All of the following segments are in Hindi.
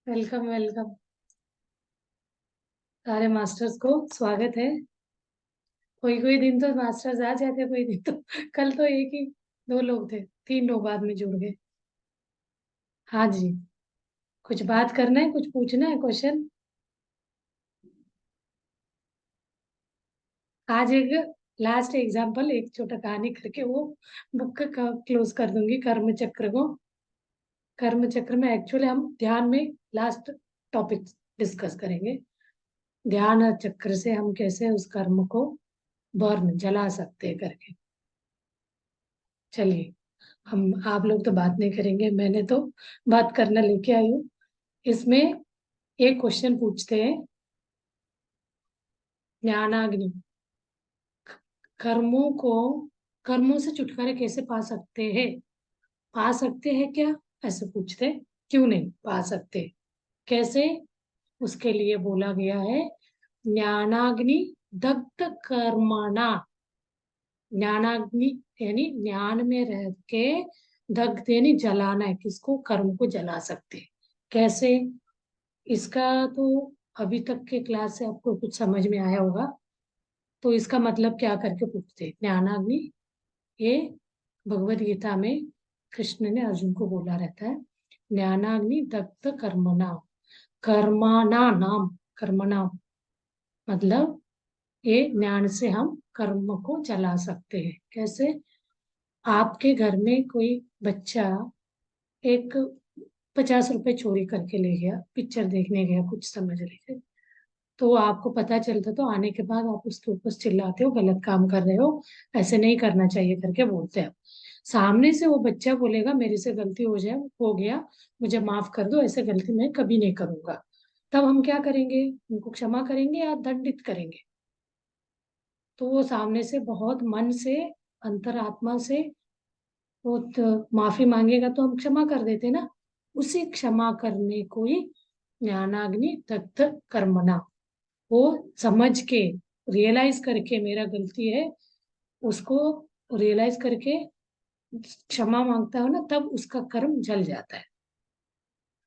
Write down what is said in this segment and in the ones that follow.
Welcome welcome. सारे मास्टर्स को स्वागत है। कोई कोई दिन तो मास्टर्स आ जाते, कोई दिन तो कल तो एक ही दो लोग थे, तीन लोग बाद में जुड़ गए। हाँ जी। कुछ बात करना है, कुछ पूछना है, क्वेश्चन। आज एक लास्ट एग्जाम्पल, एक छोटा कहानी करके वो बुक का क्लोज कर दूंगी। कर्म चक्र को, कर्म चक्र में एक्चुअली हम ध्यान में लास्ट टॉपिक डिस्कस करेंगे। ध्यान चक्र से हम कैसे उस कर्म को बर्न जला सकते हैं करके। चलिए, हम आप लोग तो बात नहीं करेंगे, मैंने तो बात करना लेके आई हूँ। इसमें एक क्वेश्चन पूछते हैं। ज्ञानाग्नि, कर्मों को, कर्मों से छुटकारा कैसे पा सकते हैं? पा सकते हैं क्या, ऐसे पूछते हैं। क्यों नहीं पा सकते, कैसे? उसके लिए बोला गया है ज्ञानाग्नि दग्ध कर्मणा। ज्ञानाग्नि यानी ज्ञान में रह के दग्ध यानी जलाना है, किसको? कर्म को जला सकते हैं। कैसे? इसका तो अभी तक के क्लास से आपको कुछ समझ में आया होगा। तो इसका मतलब क्या करके पूछते हैं ज्ञानाग्नि। ये भगवत गीता में कृष्ण ने अर्जुन को बोला रहता है, ज्ञानाग्नि दग्ध कर्मणा। कर्मणा नाम, कर्मणा मतलब ये ज्ञान से हम कर्म को जला सकते हैं। कैसे? आपके घर में कोई बच्चा एक 50 रुपए चोरी करके ले गया, पिक्चर देखने गया, कुछ समझ लीजिए। तो आपको पता चलता तो आने के बाद आप उसके ऊपर चिल्लाते हो, गलत काम कर रहे हो, ऐसे नहीं करना चाहिए करके बोलते हैं। सामने से वो बच्चा बोलेगा मेरे से गलती हो गया, मुझे माफ कर दो, ऐसे गलती मैं कभी नहीं करूंगा। तब हम क्या करेंगे? उनको क्षमा करेंगे या दंडित करेंगे? तो वो सामने से बहुत मन से, अंतरात्मा से वो माफी मांगेगा तो हम क्षमा कर देते ना। उसी क्षमा करने को ही ज्ञानाग्नि दग्ध कर्मणा, वो समझ के, रियलाइज करके मेरा गलती है, उसको रियलाइज करके क्षमा मांगता है ना, तब उसका कर्म जल जाता है।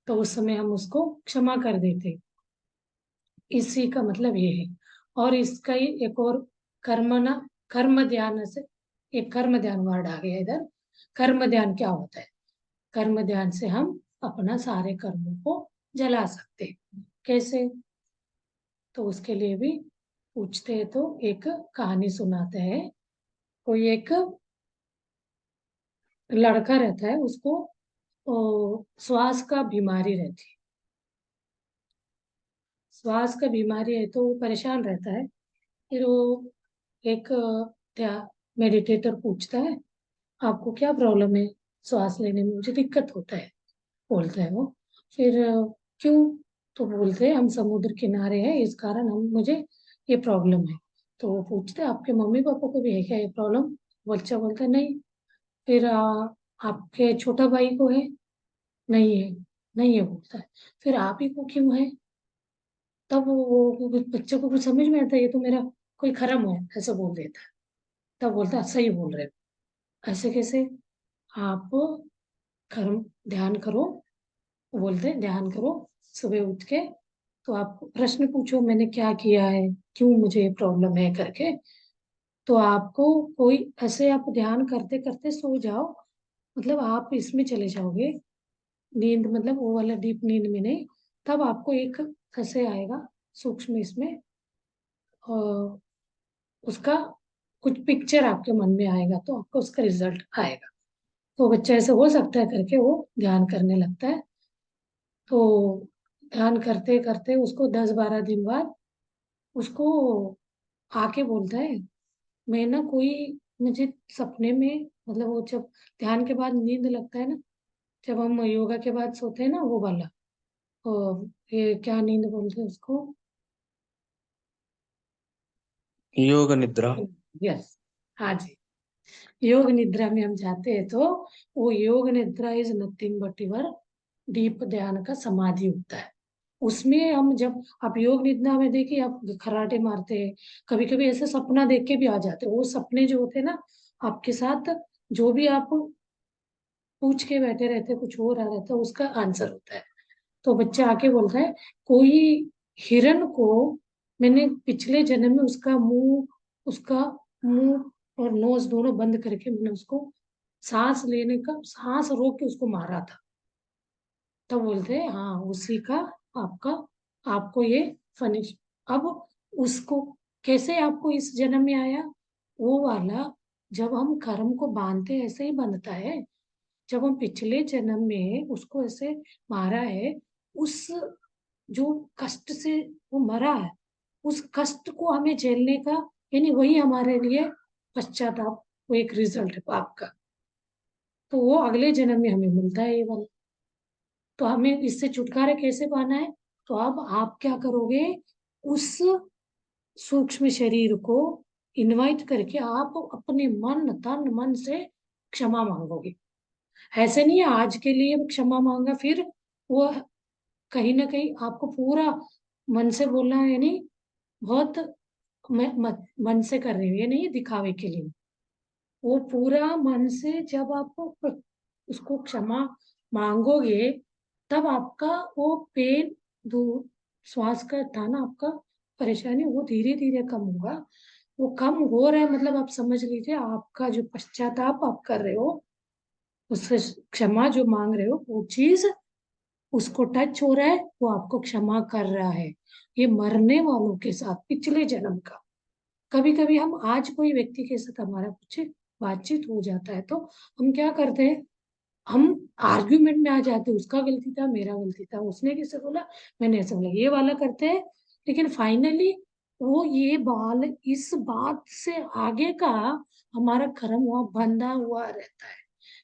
तो उस समय हम उसको क्षमा कर देते हैं। इसी का मतलब ये है। और इसका ही एक और, कर्म ना, कर्म ध्यान से, एक कर्म ध्यान वर्ड आ गया इधर। कर्म ध्यान क्या होता है? कर्म ध्यान से हम अपना सारे कर्मों को जला सकते हैं। कैसे? तो उसके लिए भी पूछते हैं। तो एक कहानी सुनाते हैं। कोई एक लड़का रहता है, उसको श्वास का बीमारी रहती है। श्वास का बीमारी है तो वो परेशान रहता है। फिर वो एक मेडिटेटर पूछता है, आपको क्या प्रॉब्लम है? श्वास लेने में मुझे दिक्कत होता है, बोलता है वो। फिर क्यों? तो बोलते हैं हम समुद्र किनारे हैं, इस कारण हम मुझे ये प्रॉब्लम है। तो वो पूछते हैं आपके मम्मी पापा को भी है क्या ये प्रॉब्लम? बच्चा बोलता है नहीं। फिर आपके छोटा भाई को है? नहीं है। नहीं है बोलता है। फिर आप ही को क्यों है? तब वो बच्चे को कुछ समझ में आता है, ये तो मेरा कोई खरम है, ऐसे बोल देता है। तब बोलता है सही बोल रहे हो। ऐसे कैसे? आप कर्म ध्यान करो, बोलते हैं ध्यान करो सुबह उठ के। तो आप प्रश्न पूछो मैंने क्या किया है, क्यों मुझे ये प्रॉब्लम है करके। तो आपको कोई ऐसे, आप ध्यान करते करते सो जाओ, मतलब आप इसमें चले जाओगे, नींद मतलब वो वाला डीप नींद में नहीं। तब आपको एक ऐसे आएगा सूक्ष्म इसमें, और उसका कुछ पिक्चर आपके मन में आएगा, तो आपको उसका रिजल्ट आएगा। तो बच्चा ऐसे हो सकता है करके वो ध्यान करने लगता है। तो ध्यान करते करते उसको 10-12 दिन बाद उसको आके बोलता है, मैं ना कोई, मुझे सपने में, मतलब वो जब ध्यान के बाद नींद लगता है ना, जब हम योगा के बाद सोते हैं ना, वो वाला, ये क्या नींद बोलते हैं उसको? योग निद्रा। यस, हाँ जी। योग निद्रा में हम जाते हैं तो वो योग निद्रा is nothing but your deep ध्यान का समाधि होता है। उसमें हम जब आप योग निद्रा में देखिए, आप खराटे मारते हैं, कभी कभी ऐसे सपना देख के भी आ जाते हैं। वो सपने जो होते हैं ना आपके साथ, जो भी आप पूछ के बैठे रहते हैं, कुछ हो रहा रहता है, उसका आंसर होता है। तो बच्चा आके बोलता है, कोई हिरन को मैंने पिछले जन्म में उसका मुंह और नोज दोनों बंद करके मैंने उसको सांस रोक के उसको मारा था। तो बोलते हैं हाँ, उसी का आपका आपको ये फनिश। अब उसको कैसे आपको इस जन्म में आया, वो वाला, जब हम कर्म को बांधते हैं ऐसे ही बंधता है। जब हम पिछले जन्म में उसको ऐसे मारा है, उस जो कष्ट से वो मरा है, उस कष्ट को हमें झेलने का, यानी वही हमारे लिए पश्चाताप, वो एक रिजल्ट है पाप का। तो वो अगले जन्म में हमें मिलता है ये वाला। तो हमें इससे छुटकारा कैसे पाना है, तो अब आप क्या करोगे, उस सूक्ष्म शरीर को इनवाइट करके आप अपने मन तन मन से क्षमा मांगोगे। ऐसे नहीं है आज के लिए क्षमा मांगा फिर वो कहीं ना कहीं आपको पूरा मन से बोलना है, यानी बहुत मन से कर रहे हो, ये नहीं दिखावे के लिए। वो पूरा मन से जब आप उसको क्षमा मांगोगे, तब आपका वो पेन दूर, श्वास का था ना आपका परेशानी, वो धीरे धीरे कम होगा। वो कम हो रहा है मतलब आप समझ लीजिए आपका जो पश्चाताप आप कर रहे हो, उससे क्षमा जो मांग रहे हो, वो चीज उसको टच हो रहा है, वो आपको क्षमा कर रहा है। ये मरने वालों के साथ पिछले जन्म का। कभी कभी हम आज कोई व्यक्ति के साथ हमारा कुछ बातचीत हो जाता है, तो हम क्या करते हैं, हम आर्ग्यूमेंट में आ जाते हैं, उसका गलती था मेरा गलती था, उसने कैसे बोला मैंने ऐसे बोला, ये वाला करते हैं। लेकिन फाइनली वो ये बाल इस बात से आगे का हमारा कर्म वहां बंधा हुआ रहता है,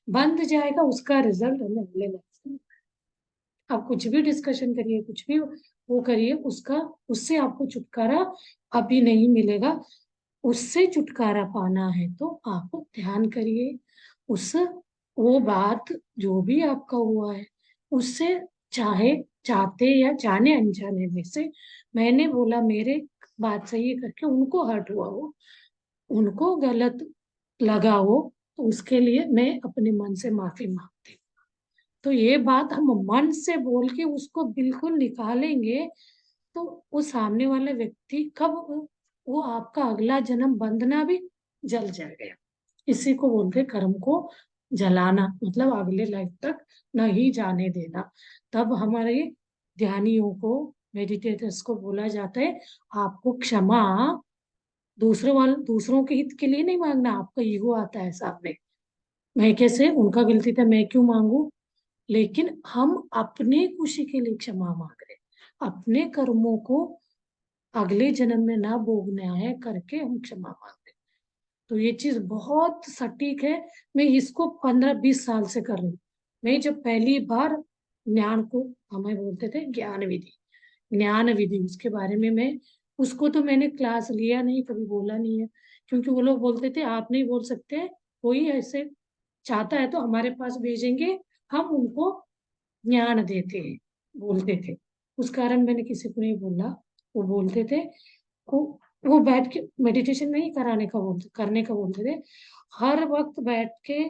बंध जाएगा, उसका रिजल्ट हमें अगले लाइफ में। आप कुछ भी डिस्कशन करिए, कुछ भी वो करिए, उसका उससे आपको छुटकारा अभी नहीं मिलेगा। उससे छुटकारा पाना है तो आप ध्यान करिए, उस वो बात जो भी आपका हुआ है उससे, चाहे चाहते या जाने अनजाने में से, मैंने बोला मेरे बात सही करके उनको हर्ट हुआ हो, उनको गलत लगा हो, तो उसके लिए मैं अपने मन से माफी मांगती हूँ। तो ये बात हम मन से बोल के उसको बिल्कुल निकालेंगे, तो वो सामने वाले व्यक्ति कब, वो आपका अगला जन्म बंधना भी जल जाएगा। इसी को बोलते हैं कर्म को जलाना, मतलब अगले लाइफ तक नहीं जाने देना। तब हमारे ध्यानियों को, मेडिटेटर्स को बोला जाता है, आपको क्षमा दूसरों के हित के लिए नहीं मांगना। आपका ईगो आता है सामने, मैं कैसे, उनका गलती था मैं क्यों मांगू, लेकिन हम अपने खुशी के लिए क्षमा मांग रहे हैं। अपने कर्मों को अगले जन्म में ना भोगना है करके हम क्षमा मांगते हैं। तो ये चीज बहुत सटीक है। मैं इसको 15-20 साल से कर रही हूँ। मैं जब पहली बार ज्ञान को, हमें बोलते थे ज्ञान विधि उसके बारे में, मैं उसको तो मैंने क्लास लिया नहीं, कभी बोला नहीं है, क्योंकि वो लोग बोलते थे आप नहीं बोल सकते, कोई ऐसे चाहता है तो हमारे पास भेजेंगे, हम उनको ज्ञान देते हैं, बोलते थे। उस कारण मैंने किसी को नहीं बोला। वो बोलते थे को वो बैठ के मेडिटेशन नहीं कराने का बोलते, करने का बोलते थे। हर वक्त बैठ के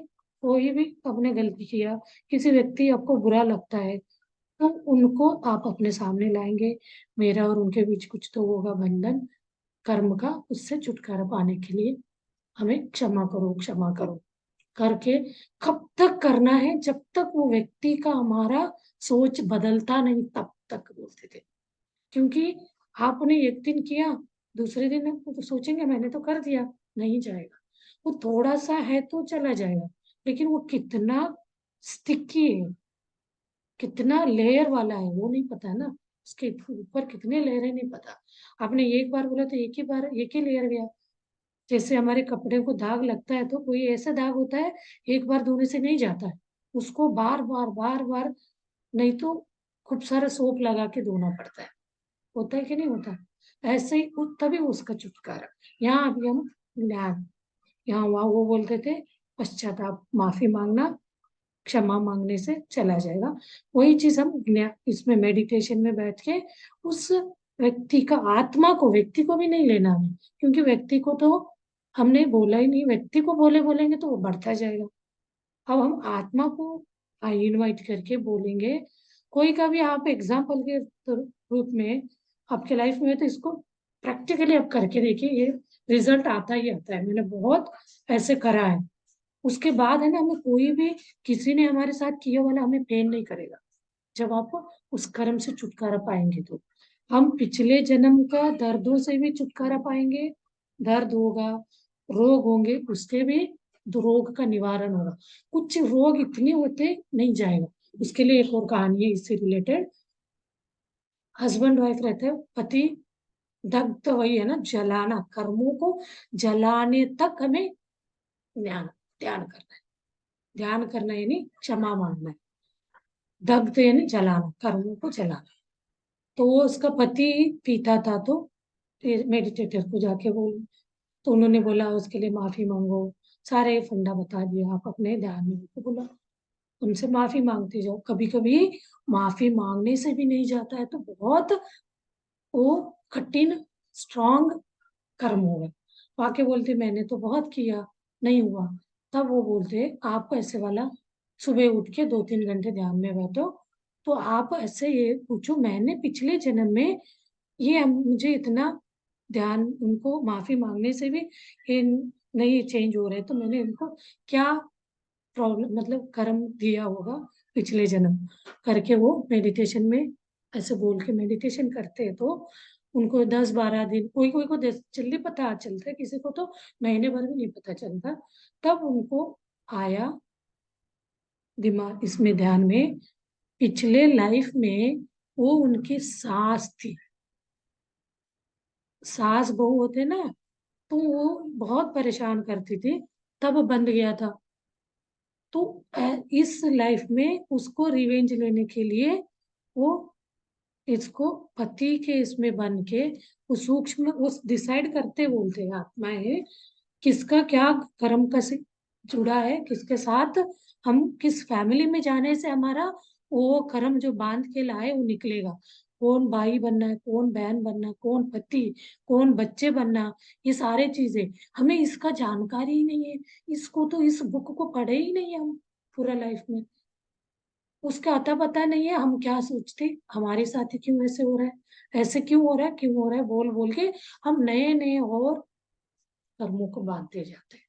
कोई भी आपने गलती किया, किसी व्यक्ति आपको बुरा लगता है, तो उनको आप अपने सामने लाएंगे, मेरा और उनके बीच कुछ तो होगा बंधन कर्म का, उससे छुटकारा पाने के लिए हमें क्षमा करो क्षमा करो करके, कब तक करना है, जब तक वो व्यक्ति का हमारा सोच बदलता नहीं तब तक बोलते थे। क्योंकि आपने एक दिन किया, दूसरे दिन आप तो सोचेंगे मैंने तो कर दिया, नहीं जाएगा। वो थोड़ा सा है तो चला जाएगा, लेकिन वो कितना स्टिकी है, कितना लेयर वाला है वो नहीं पता ना, उसके ऊपर कितने लेयर है नहीं पता। आपने एक बार बोला तो एक ही लेयर गया। जैसे हमारे कपड़े को दाग लगता है, तो कोई ऐसा दाग होता है एक बार धोने से नहीं जाता है, उसको बार बार बार बार, नहीं तो खूब सारा सोप लगा के धोना पड़ता है। होता है कि नहीं होता, ऐसे ही तभी उसका छुटकारा। यहाँ अभी हम ज्ञान, यहाँ वहाँ वो बोलते थे पश्चाताप, माफी मांगना क्षमा मांगने से चला जाएगा। वही चीज हम इसमें मेडिटेशन में बैठ के उस व्यक्ति का, आत्मा को, व्यक्ति को भी नहीं लेना हमें, क्योंकि व्यक्ति को तो हमने बोला ही नहीं, व्यक्ति को बोलेंगे तो वो बढ़ता जाएगा। अब हम आत्मा को इनवाइट करके बोलेंगे, कोई का भी आप एग्जाम्पल के रूप में आपके लाइफ में है तो इसको प्रैक्टिकली आप करके देखिए, ये रिजल्ट आता ही आता है। मैंने बहुत ऐसे करा है। उसके बाद है ना, हमें कोई भी किसी ने हमारे साथ किया वाला हमें पेन नहीं करेगा। जब आप उस कर्म से छुटकारा पाएंगे तो हम पिछले जन्म का दर्दों से भी छुटकारा पाएंगे। दर्द होगा, रोग होंगे, उसके भी रोग का निवारण होगा। कुछ रोग इतने होते नहीं जाएगा। उसके लिए एक और कहानी है इससे रिलेटेड। हस्बैंड वाइफ रहते हैं, पति दग्ध, वही है ना, जलाना, कर्मों को जलाने तक हमें ध्यान ध्यान करना है। ध्यान करना यानी क्षमा मांगना है। दग्ध यानी जलाना, कर्मों को जलाना। तो वो उसका पति पीता था, तो मेडिटेटर को जाके बोल, तो उन्होंने बोला उसके लिए माफी मांगो। सारे फंडा बता दिया, आप अपने ध्यान में उनको बोला उनसे माफी मांगते जाओ। कभी कभी माफी मांगने से भी नहीं जाता है तो बहुत वो कठिन स्ट्रांग कर्म होगा। वाक्य बोलते मैंने तो बहुत किया, नहीं हुआ। तब वो बोलते आप ऐसे वाला, सुबह उठ के 2-3 घंटे ध्यान में बैठो, तो आप ऐसे ये पूछो मैंने पिछले जन्म में ये मुझे इतना ध्यान, उनको माफी मांगने से भी ये नहीं चेंज हो रहे, तो मैंने इनको क्या प्रॉब्लम, मतलब कर्म दिया होगा पिछले जन्म। करके वो मेडिटेशन में ऐसे बोल के मेडिटेशन करते हैं, तो उनको 10-12 दिन, कोई कोई को जल्दी पता चलता है, किसी को तो महीने भर भी नहीं पता चलता। तब उनको आया दिमाग इसमें, ध्यान में, पिछले लाइफ में वो उनकी सास थी। सास बहू होते ना, तो वो बहुत परेशान करती थी, तब बंद गया था। तो इस लाइफ में उसको रिवेंज लेने के लिए वो इसको पति के इसमें बन के वो सूक्ष्म उस डिसाइड करते, बोलते हैं आत्माएं, किसका क्या कर्म का से जुड़ा है, किसके साथ हम किस फैमिली में जाने से हमारा वो कर्म जो बांध के लाए वो निकलेगा। कौन भाई बनना है, कौन बहन बनना है, कौन पति, कौन बच्चे बनना, ये सारे चीजें हमें इसका जानकारी ही नहीं है। इसको तो इस बुक को पढ़े ही नहीं है हम पूरा लाइफ में। उसका अता पता नहीं है, हम क्या सोचते हमारे साथ ही क्यों ऐसे हो रहा है, ऐसे क्यों हो रहा है, क्यों हो रहा है, बोल बोल के हम नए नए और कर्मों को बांधते जाते हैं।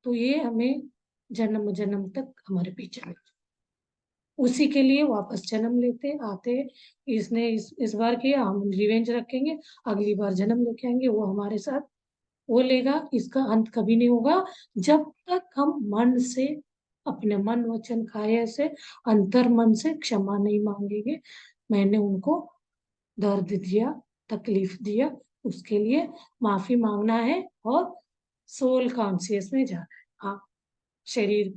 तो ये हमें जन्म जन्म तक हमारे पीछे में, उसी के लिए वापस जन्म लेते आते। इसने इस बार किया, हम रिवेंज रखेंगे, अगली बार जन्म लेके आएंगे, वो हमारे साथ वो लेगा। इसका अंत कभी नहीं होगा जब तक हम मन से, अपने मन वचन काया से, अंतर मन से क्षमा नहीं मांगेंगे। मैंने उनको दर्द दिया, तकलीफ दिया, उसके लिए माफी मांगना है और सोल कॉन्शियस में जाना है। हाँ, शरीर,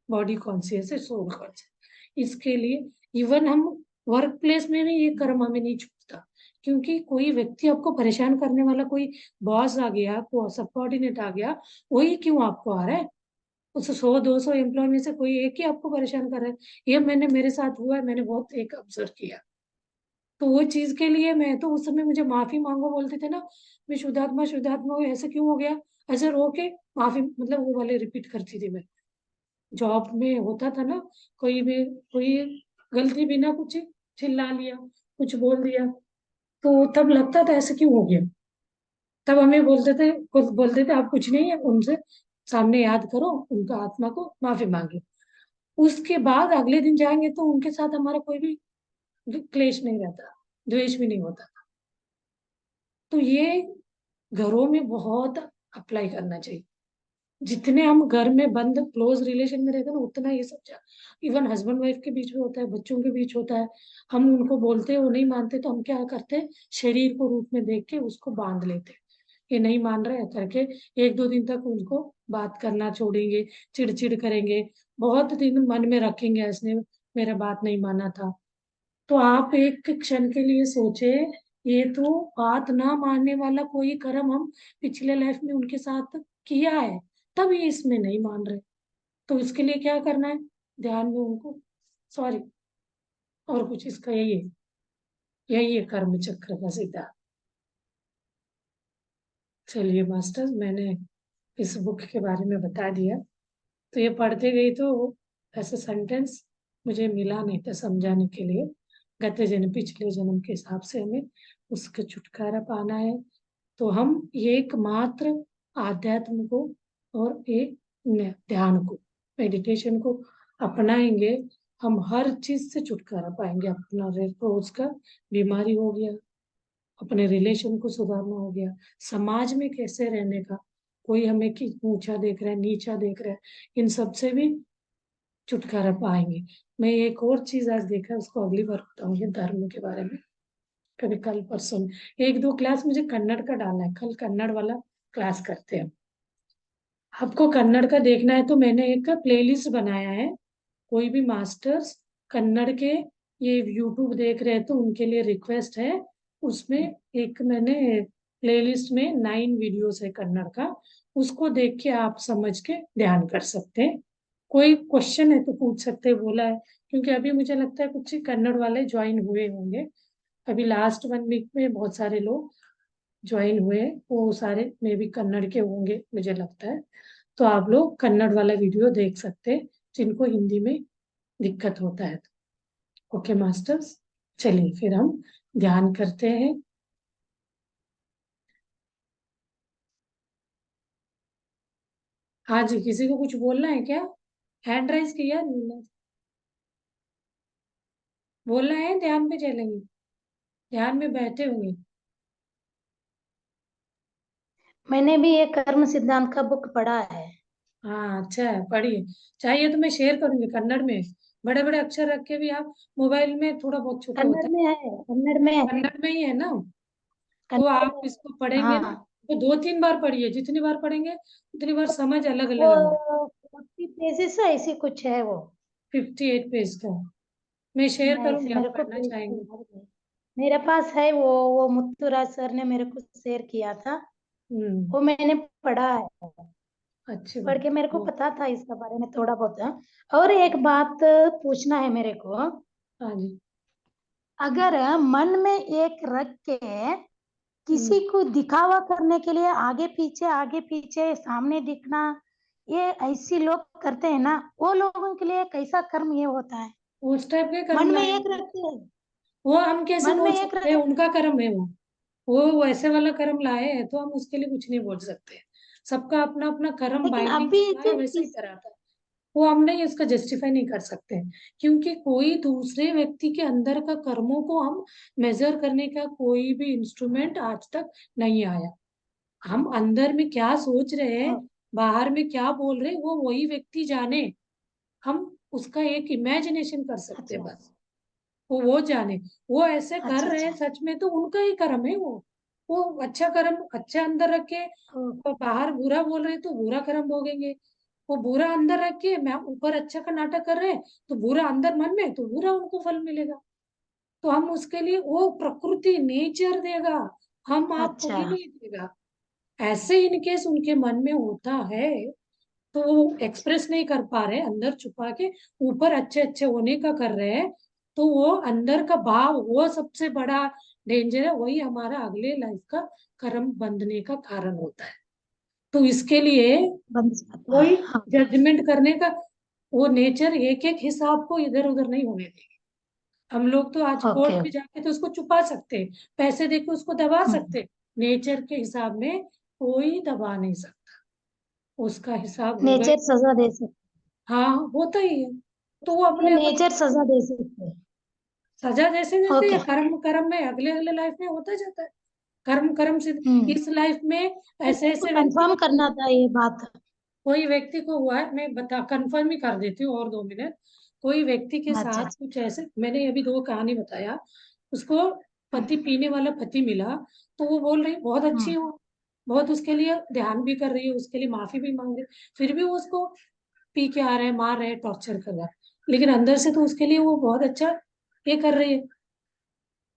बॉडी कॉन्शियस है, सोल कॉन्शियस। इसके लिए इवन हम वर्क प्लेस में भी ये कर्म हमें नहीं छूटता, क्योंकि कोई व्यक्ति आपको परेशान करने वाला, कोई बॉस आ गया, कोई सबऑर्डिनेट आ गया, वही क्यों आपको आ रहा है? उस 100-200 एम्प्लॉय में से कोई एक ही आपको परेशान कर रहा है। ये मैंने, मेरे साथ हुआ है, मैंने बहुत एक ऑब्जर्व किया। तो वो चीज के लिए मैं तो उस समय, मुझे माफी मांगो बोलते थे ना, मैं शुद्धात्मा शुद्धात्मा हूँ, ऐसे क्यों हो गया, ऐसे रो के माफी, मतलब वो वाले रिपीट करती थी मैं। जॉब में होता था ना, कोई भी कोई गलती बिना कुछ चिल्ला लिया, कुछ बोल दिया, तो तब लगता था ऐसे क्यों हो गया। तब हमें बोलते थे आप कुछ नहीं है, उनसे सामने याद करो, उनका आत्मा को माफी मांगे। उसके बाद अगले दिन जाएंगे तो उनके साथ हमारा कोई भी क्लेश नहीं रहता, द्वेष भी नहीं होता। तो ये घरों में बहुत अप्लाई करना चाहिए। जितने हम घर में बंद क्लोज रिलेशन में रहते हैं ना, उतना ये सब इवन हस्बैंड वाइफ के बीच में होता है, बच्चों के बीच होता है। हम उनको बोलते हैं, वो नहीं मानते, तो हम क्या करते हैं, शरीर को रूप में देख के उसको बांध लेते हैं। ये नहीं मान रहे हैं करके 1-2 दिन तक उनको बात करना छोड़ेंगे, चिड़चिड़ करेंगे, बहुत दिन मन में रखेंगे, इसने मेरा बात नहीं माना था। तो आप एक क्षण के लिए सोचे, ये तो बात ना मानने वाला कोई कर्म हम पिछले लाइफ में उनके साथ किया है, तब ये इसमें नहीं मान रहे। तो इसके लिए क्या करना है, ध्यान में उनको सॉरी, और कुछ इसका यही है कर्म चक्र का सिद्धांत। चलिए मास्टर, मैंने इस बुक के बारे में बता दिया। तो ये पढ़ते गई तो ऐसा सेंटेंस मुझे मिला नहीं था समझाने के लिए, गत जन्म पिछले जन्म के हिसाब से हमें उसका छुटकारा पाना है। तो हम एकमात्र आध्यात्म को और एक ध्यान को, मेडिटेशन को अपनाएंगे, हम हर चीज से छुटकारा पाएंगे। अपना रोज का बीमारी हो गया, अपने रिलेशन को सुधारना हो गया, समाज में कैसे रहने का, कोई हमें कि ऊंचा देख रहा है नीचा देख रहा है, इन सब से भी छुटकारा पाएंगे। मैं एक और चीज आज देखा है, उसको अगली बार बताऊंगी, धर्म के बारे में, कभी कल परसों में। एक दो क्लास मुझे कन्नड़ का डालना है, कल कन्नड़ वाला क्लास करते हैं। आपको कन्नड़ का देखना है तो मैंने एक प्लेलिस्ट बनाया है। कोई भी मास्टर्स कन्नड़ के ये यूट्यूब देख रहे हैं तो उनके लिए रिक्वेस्ट है, उसमें एक मैंने प्लेलिस्ट में 9 वीडियोस है कन्नड़ का, उसको देख के आप समझ के ध्यान कर सकते हैं। कोई क्वेश्चन है तो पूछ सकते हैं, बोला है, क्योंकि अभी मुझे लगता है कुछ कन्नड़ वाले ज्वाइन हुए होंगे। अभी लास्ट 1 वीक में बहुत सारे लोग ज्वाइन हुए, वो सारे मे भी कन्नड़ के होंगे मुझे लगता है। तो आप लोग कन्नड़ वाला वीडियो देख सकते हैं जिनको हिंदी में दिक्कत होता है तो। ओके मास्टर्स, चलिए फिर हम ध्यान करते हैं। हाँ जी, किसी को कुछ बोलना है क्या? हैंड राइज किया नहीं? बोलना है, ध्यान में चलेंगे, ध्यान में बैठे होंगे। मैंने भी ये कर्म सिद्धांत का बुक पढ़ा है। हाँ अच्छा है, पढ़िए। चाहिए तो मैं शेयर करूंगी कन्नड़ में, बड़े बड़े अक्षर रख के भी, आप मोबाइल में थोड़ा बहुत छोटे होते कन्नड़ हैं। में है, कन्नड़ में है, कन्नड़ में ही है ना? तो कन्नड़ आप में। इसको पढ़ेंगे ना, हाँ, तो 2-3 बार पढ़िए, जितनी बार पढ़ेंगे उतनी बार समझ अलग अलग आएगी। वो 40 पेजेस है, ऐसी कुछ है वो। 58 पेज का मैं शेयर नहीं से करूंगी, आप मेरे को पढ़ना पेज तो चाहेंगे? याद नहीं। मेरे पास है वो मुत्तुराज सर ने मेरे को शेयर किया था, हम्म। वो मैंने पढ़ा है। अच्छी पढ़ बात के मेरे को है। पता था इसका बारे में थोड़ा बहुत। और एक बात पूछना है मेरे को। हाँ जी। अगर मन में एक रख के हम्म। किसी को दिखावा करने के लिए आगे पीछे सामने दिखना, ये ऐसी लोग करते हैं ना, वो लोगों के लिए कैसा कर्म ये होता है? उस टाइप के कर्म मन में लाए एक होंगे, रखते हैं, वो हम कैसे मन में बोल एक सकते हैं रख। उनका कर्म है वो वैसे वाला कर्म लाए हैं तो हम उसके लिए कुछ नहीं बोल सकते। सबका अपना अपना कर्म लेकिन बाइंडिंग अभी होता है, जो वैसे ही किस कराता है। वो हम नहीं इसका जस्टिफाई नहीं कर सकते, क्योंकि कोई दूसरे व्यक्ति के अंदर का कर्मों को हम मेजर करने का कोई भी इंस्ट्रूमेंट आज तक नहीं आया। हम अंदर में क्या सोच रहे हैं, बाहर में क्या बोल रहे हैं, वो वही व्यक्ति जाने। हम उसका एक इमेजिनेशन कर सकते हैं अच्छा बस, वो जाने। वो ऐसे कर अच्छा रहे हैं, अच्छा। सच में तो उनका ही कर्म है वो अच्छा कर्म अच्छा अंदर रख के, और बाहर बुरा बोल रहे हैं तो बुरा कर्म भोगेंगे। वो बुरा अंदर रख के मैं ऊपर अच्छा का नाटक कर रहे हैं, तो बुरा अंदर मन में, तो बुरा उनको फल मिलेगा। तो हम उसके लिए, वो प्रकृति नेचर देगा, हम आप अच्छा कोई नहीं देगा। ऐसे इन केस उनके मन में होता है तो वो एक्सप्रेस नहीं कर पा रहे, अंदर छुपा के ऊपर अच्छे अच्छे होने का कर रहे हैं, तो वो अंदर का भाव वो सबसे बड़ा डेंजर है, वही हमारा अगले लाइफ का कर्म बंधने का कारण होता है। तो इसके लिए बंद जाता है, कोई हाँ। जजमेंट करने का, वो नेचर एक एक हिसाब को इधर उधर नहीं होने देंगे। हम लोग तो आज कोर्ट ओके। में जाके तो उसको छुपा सकते हैं, पैसे देके उसको दबा हम्म, सकते हैं। नेचर के हिसाब में कोई दबा नहीं सकता, उसका हिसाब होगा ही। नेचर सजा दे सकते। हाँ होता ही है। तो वो ये अपने अपने नेचर सजा दे सकते हैं। सजा जैसे जैसे या ओके। कर्म कर्म में अगले अगले लाइफ में होता जाता है। कर्म कर्म से हम्म। इस लाइफ में तो ऐसे मेरे को ऐसे व्यक्ति कंफर्म को, करना था ये बात। कोई व्यक्ति को हुआ है, मैं बता कंफर्म ही कर देती हूँ और 2 मिनट। कोई व्यक्ति के अच्छा साथ अच्छा। कुछ ऐसे, मैंने अभी 2 कहानी बताया, उसको पति पीने वाला पति मिला, तो वो बोल रही बहुत अच्छी हम्म, हो, बहुत उसके लिए ध्यान भी कर रही है, उसके लिए माफी भी मांग रही है, फिर भी वो उसको पी के आ रहे हैं, मार रहे हैं, टॉर्चर कर रहा है, लेकिन अंदर से तो उसके लिए वो बहुत अच्छा ये कर रही है।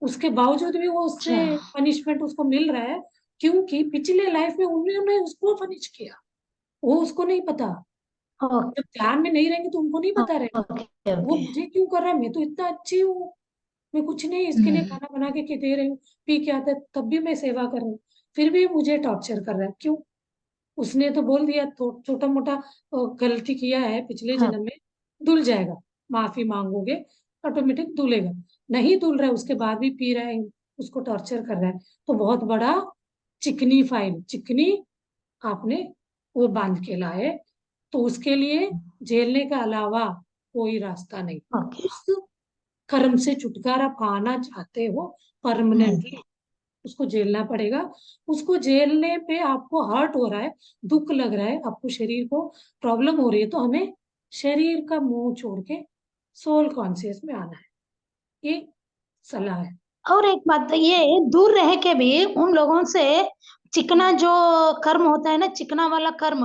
उसके बावजूद भी वो उससे अच्छा। पनिशमेंट उसको मिल रहा है, क्योंकि पिछले लाइफ में उन्होंने उसको पनिश किया, वो उसको नहीं पता। जब ध्यान में नहीं रहेंगे तो उनको नहीं पता रहेगा ओके वो ओके। मुझे क्यों कर रहा है, मैं तो इतना अच्छी हूँ, मैं कुछ नहीं इसके लिए हम्म। खाना बना के दे रही हूँ, पी के आता है तब भी मैं सेवा कर रही हूँ, फिर भी मुझे टॉर्चर कर रहा है, क्यों? उसने तो बोल दिया, तो छोटा मोटा गलती किया है पिछले हाँ। जन्म में, धुल जाएगा, माफी मांगोगे ऑटोमेटिक धुलेगा। नहीं धुल रहा है उसके बाद भी पी रहा है, उसको टॉर्चर कर रहा है, तो बहुत बड़ा चिकनी फाइल, चिकनी आपने वो बांध के लाए, तो उसके लिए झेलने के अलावा कोई रास्ता नहीं। ओके। उस कर्म से छुटकारा पाना चाहते हो परमानेंटली, उसको झेलना पड़ेगा। उसको झेलने पे आपको हर्ट हो रहा है, दुख लग रहा है, आपको शरीर को प्रॉब्लम हो रही है, तो हमें शरीर का मोह छोड़ के सोल कॉन्शियस में आना है, ये सलाह है। और एक बात ये दूर रह के भी उन लोगों से चिकना जो कर्म होता है ना, चिकना वाला कर्म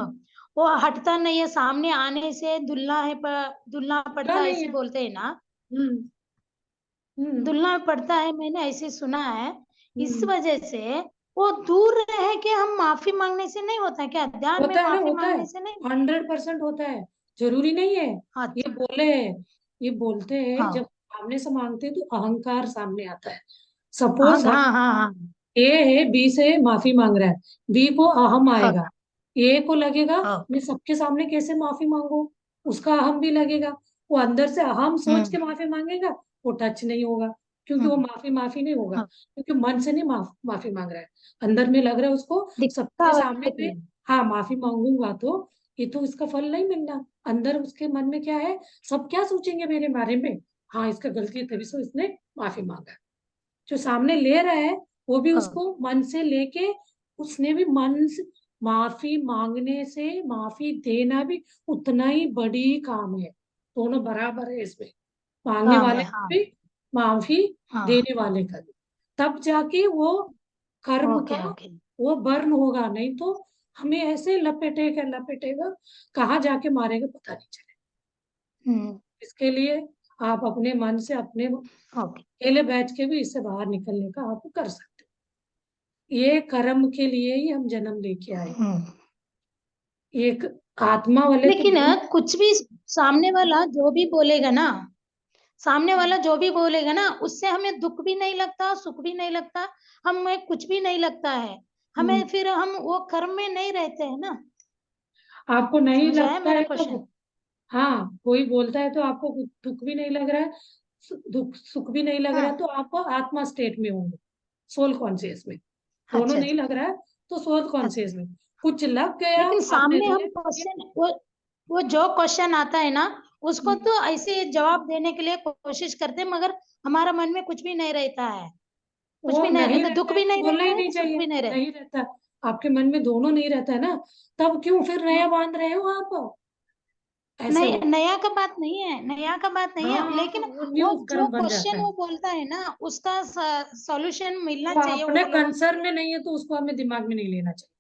वो हटता नहीं है, सामने आने से दुलना बुरा पड़ता है नहीं ऐसे है। बोलते हैं ना, हम्म हम्म दुलना पड़ता है, मैंने ऐसे सुना है। इस हम्म वजह से वो दूर रह के हम माफी मांगने से नहीं होता क्या, ध्यान में होता है ना, माफी होता है, मांगने से नहीं? 100% होता है, जरूरी नहीं है। ये अच्छा। बोले, ये बोलते हैं जब हाँ सामने से मांगते हैं तो अहंकार सामने आता है। हाँ सपोज हाँ हाँ हाँ। ए है, बी से माफी मांग रहा है, बी को अहम ओके। आएगा, ए को लगेगा मैं ओके। सबके सामने कैसे माफी मांगू, उसका अहम भी लगेगा, वो अंदर से अहम सोच के माफी मांगेगा, वो टच नहीं होगा, क्योंकि वो हम्म, माफी माफी नहीं होगा, हाँ, क्योंकि मन से नहीं माफी मांग रहा है, अंदर में लग रहा है उसको सबके दिखावा सामने के पे लिए। हाँ माफी मांगूंगा तो ये तो इसका फल नहीं मिलना। अंदर उसके मन में क्या है, सब क्या सोचेंगे मेरे बारे में, हाँ इसका गलती है तभी से इसने माफी मांगा। जो सामने ले रहा है वो भी हाँ, उसको मन से लेके, उसने भी मन से माफी मांगने से माफी देना भी उतना ही बड़ी काम है, दोनों बराबर है इसमें, मांगने काम वाले है का हाँ। भी माफी हाँ। देने वाले का भी, तब जाके वो कर्म का ओके ओके। वो बर्न होगा, नहीं तो हमें ऐसे लपेटेगा लपेटेगा, कहाँ जाके मारेगा पता नहीं चले। हम्म। इसके लिए आप अपने मन से अपने ओके। अकेले बैठ के भी इससे बाहर निकलने का आप कर सकते हो। ये कर्म के लिए ही हम जन्म लेके आए, एक आत्मा वाले तो लेकिन भूल। कुछ भी सामने वाला जो भी बोलेगा ना, सामने वाला जो भी बोलेगा ना, उससे हमें दुख भी नहीं लगता, सुख भी नहीं लगता, हमें कुछ भी नहीं लगता है, हम्म, हमें फिर हम वो कर्म में नहीं रहते हैं ना। आपको नहीं समझ आया लगता मेरा है तो, क्वेश्चन? हाँ कोई बोलता है तो आपको दुख भी नहीं लग रहा है, दुख सुख भी नहीं लग रहा है, हाँ। तो आप आत्मा स्टेट में होंगे, सोल कॉन्शियस में। दोनों अच्छा नहीं अच्छा। लग रहा है तो सोल अच्छा। कॉन्शियस में, कुछ लग गया लेकिन आपने सामने हम रिएक्ट किया। क्वेश्चन वो जो क्वेश्चन आता है ना, उसको हम्म, तो ऐसे जवाब देने के लिए कोशिश करते हैं, मगर हमारा मन में कुछ भी नहीं रहता है, कुछ वो भी नहीं नहीं रहता, रहता दुख है भी तो नहीं बोलना रहता ही है, नहीं सुख चाहिए, भी नहीं रहता। नहीं रहता, आपके मन में दोनों नहीं रहता है ना, तब क्यों फिर नया बांध रहे हो आप, ऐसे नहीं, हो। नया का बात नहीं है, नया का बात नहीं है, हाँ लेकिन वो वो न्यू जो कर्म बन जाता क्वेश्चन है, वो बोलता है ना, उसका सॉल्यूशन मिलना वो चाहिए अपने वो लोगों के कंसर्न लिए। में नहीं है तो उसको हमें दिमाग में नहीं लेना चाहिए,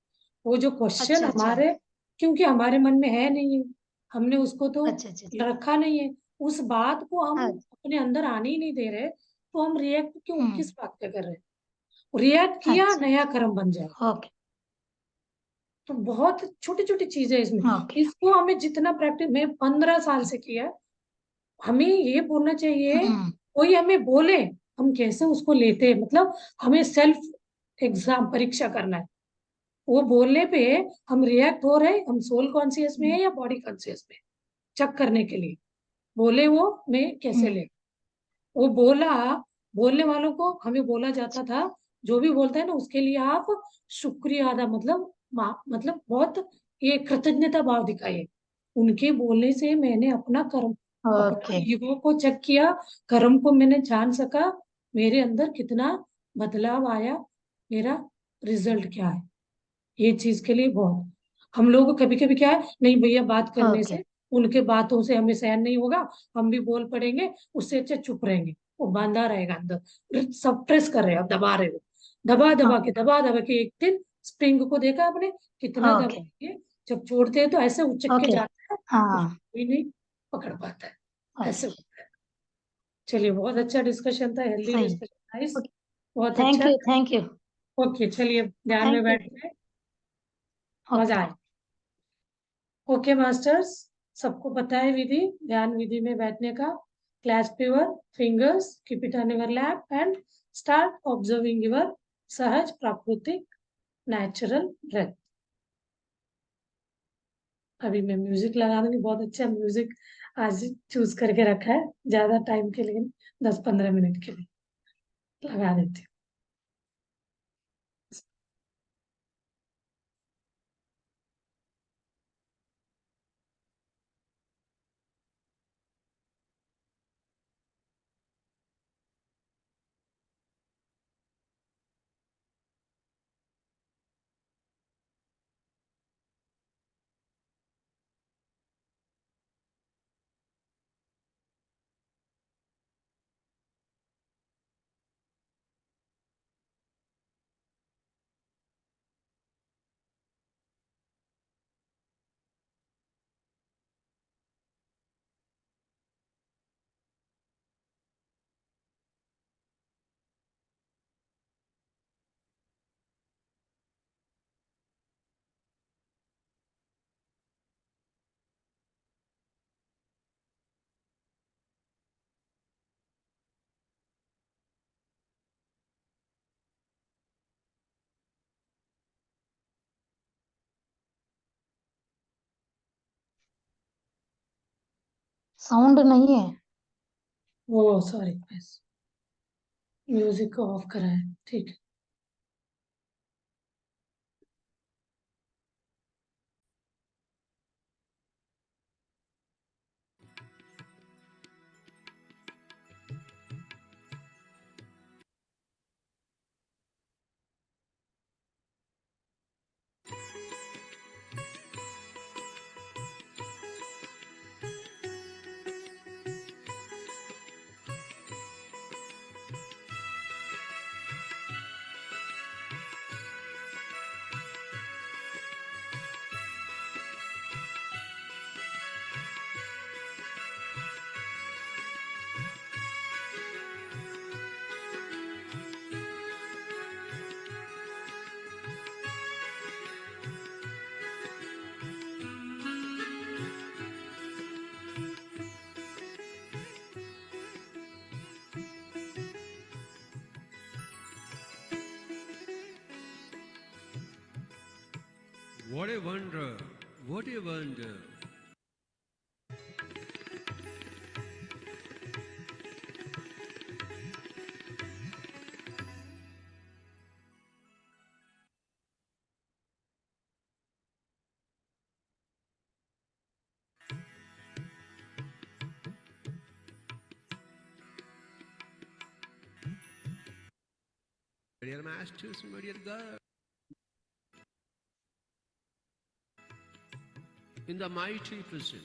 वो जो क्वेश्चन अच्छा अच्छा। हमारे, क्योंकि हमारे मन में है नहीं है, हमने उसको तो अच्छा अच्छा अच्छा। रखा नहीं है, उस बात को हम अच्छा। अपने अंदर आने ही नहीं दे रहे, तो हम रिएक्ट क्यों हम्म। किस बात पे कर रहे हैं, रिएक्ट किया अच्छा। नया कर्म बन जाए। ओके। तो बहुत छोटी छोटी चीजें इसमें, ओके। इसको हमें जितना प्रैक्टिस, मैं 15 साल से किया, हमें ये बोलना चाहिए, हम्म। कोई हमें बोले हम कैसे उसको लेते हैं, मतलब हमें सेल्फ एग्जाम परीक्षा करना है, वो बोलने पे हम रिएक्ट हो रहे, हम सोल कॉन्शियस में है या बॉडी कॉन्शियस में, चेक करने के लिए, बोले वो मैं कैसे हम्म। ले, वो बोला, बोलने वालों को हमें बोला जाता था, जो भी बोलता है ना उसके लिए आप शुक्रिया अदा, मतलब मतलब बहुत ये कृतज्ञता भाव दिखाइए, उनके बोलने से मैंने अपना कर्म, अपना ओके। ईगो को चेक किया, कर्म को मैंने जान सका, मेरे अंदर कितना बदलाव आया, मेरा रिजल्ट क्या है, ये चीज के लिए बहुत, हम लोग को कभी कभी क्या है, नहीं भैया बात करने ओके। से, उनके बातों से हमें सहन नहीं होगा, हम भी बोल पड़ेंगे, उससे अच्छा चुप रहेंगे, वो बांधा रहेगा अंदर, सब प्रेस कर रहे हो, दबा रहे हो, दबा दबा के एक दिन स्प्रिंग को देखा आपने, कितना ओके। दबाएंगे, जब छोड़ते हैं तो ऐसे उचक के ओके। जाता है, हाँ। उसको कोई नहीं पकड़ पाता है, ऐसे अच्छा। होता है। चलिए बहुत अच्छा डिस्कशन था, हेल्दी सही। Discussion, nice, okay. बहुत थैंक अच्छा। You thank you. ओके चलिए ध्यान में थैंक यू। बैठिए, मजा ओके। आए। ओके मास्टर्स, सबको पता है विधि, ध्यान विधि में बैठने का, clasp your fingers, keep it on your lap and start observing your सहज प्राकृतिक नेचुरल ब्रेथ। अभी मैं म्यूजिक लगा दूंगी, बहुत अच्छा म्यूजिक आज चूज करके रखा है, ज्यादा टाइम के लिए 10-15 मिनट के लिए लगा देती हूँ। साउंड नहीं है। वो सॉरी, बस म्यूजिक को ऑफ करा है, ठीक है। What a wonder! What a wonder! My dear masters, my dear God, in the mighty present,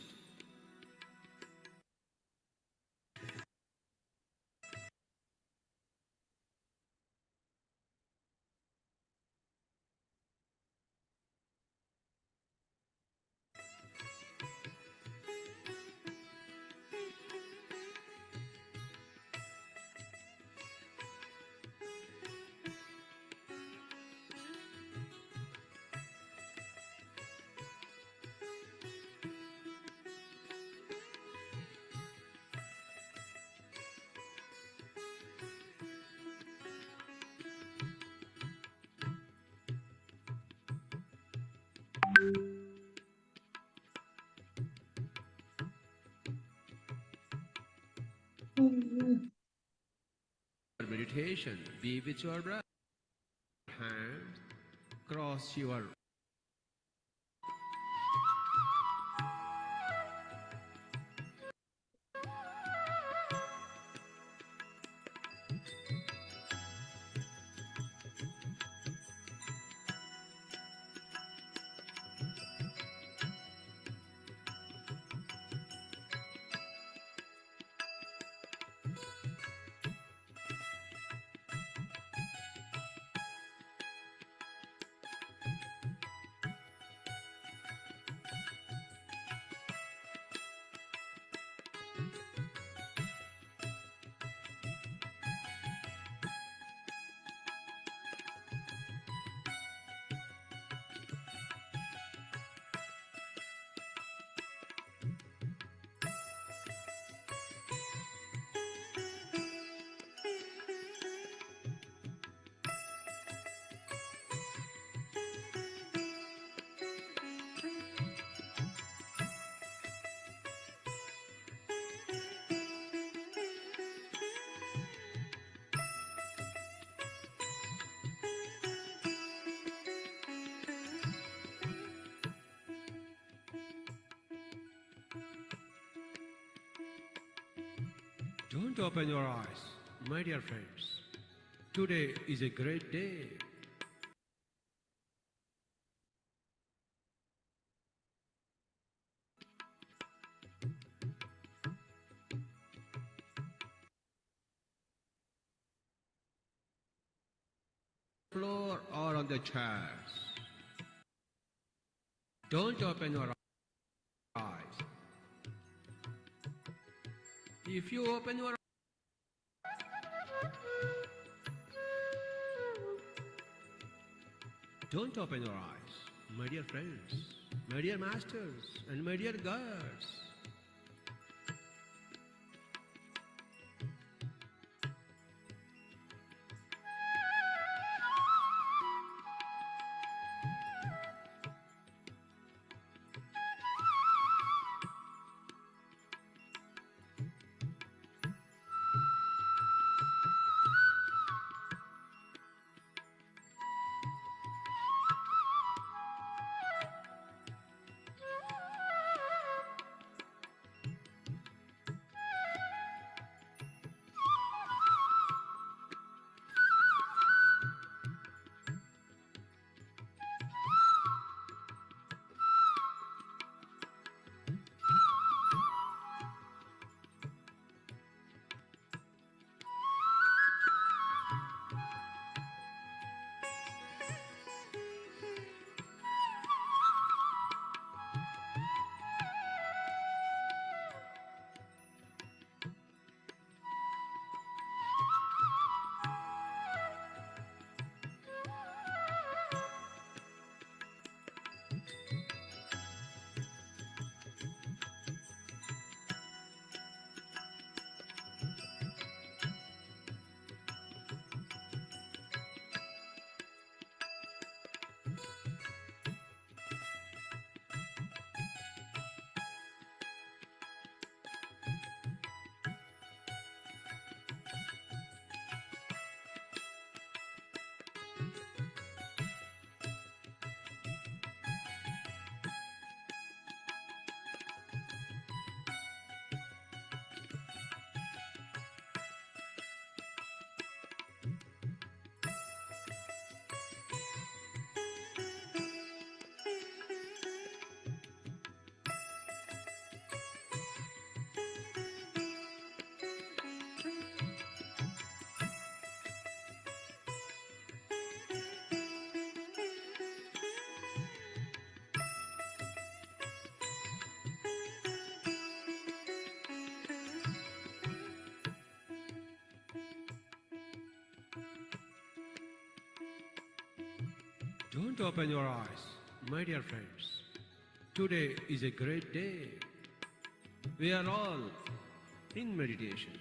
meditation, be with your breath. Hand, cross your Don't open your eyes, my dear friends. Today is a great day. Floor or on the chairs. Don't open your eyes. If you open your Don't open your eyes, my dear friends, my dear masters, and my dear girls. Don't open your eyes, my dear friends. Today is a great day. We are all in meditation.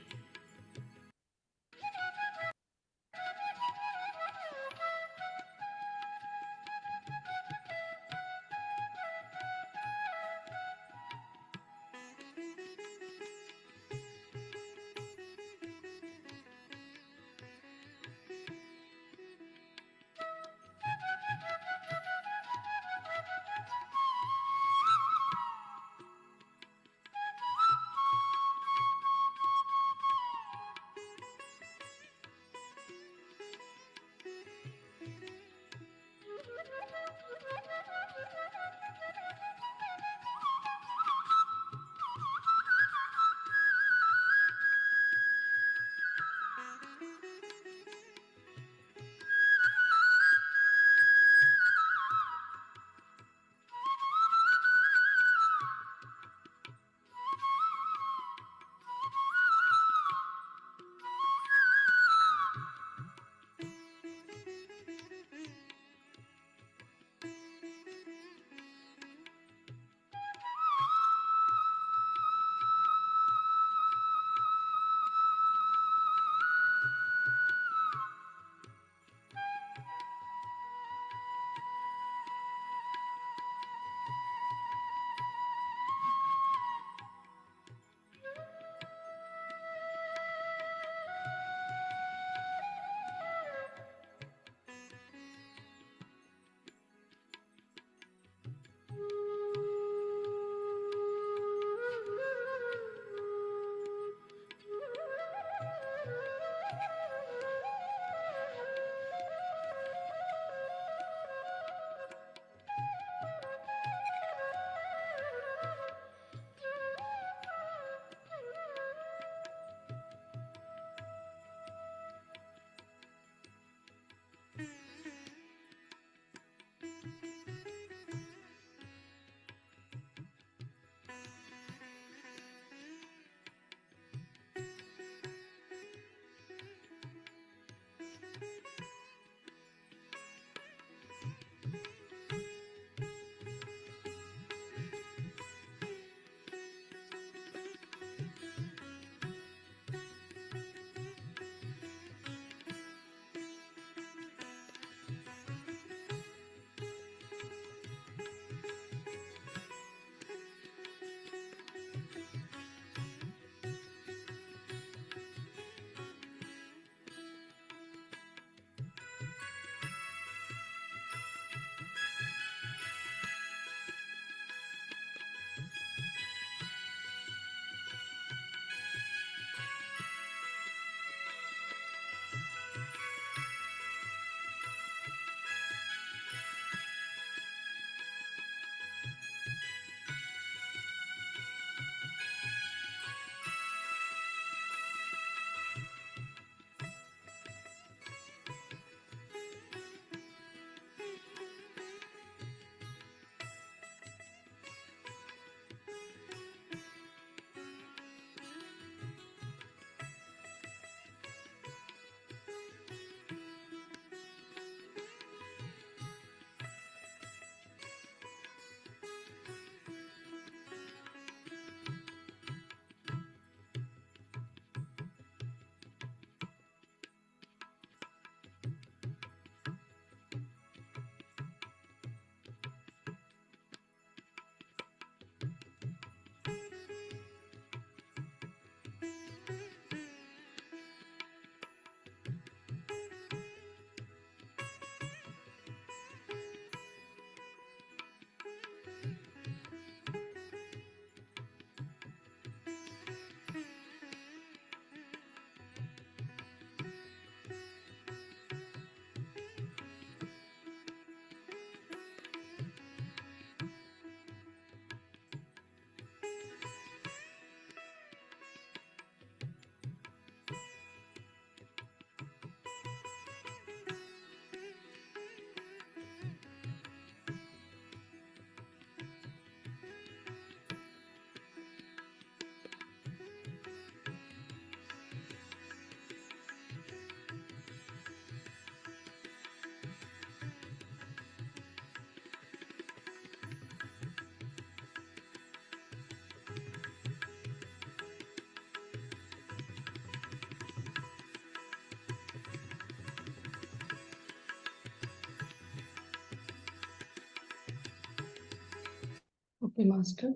Master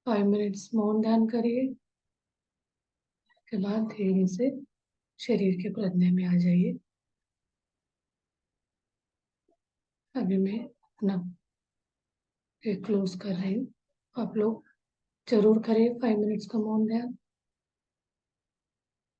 5 minutes मौन ध्यान करिए, के बाद धीरे से शरीर के प्रज्ञा में आ जाइए। अभी मैं अपना क्लोज कर रही हूँ, आप लोग जरूर करें 5 मिनट्स का मौन ध्यान।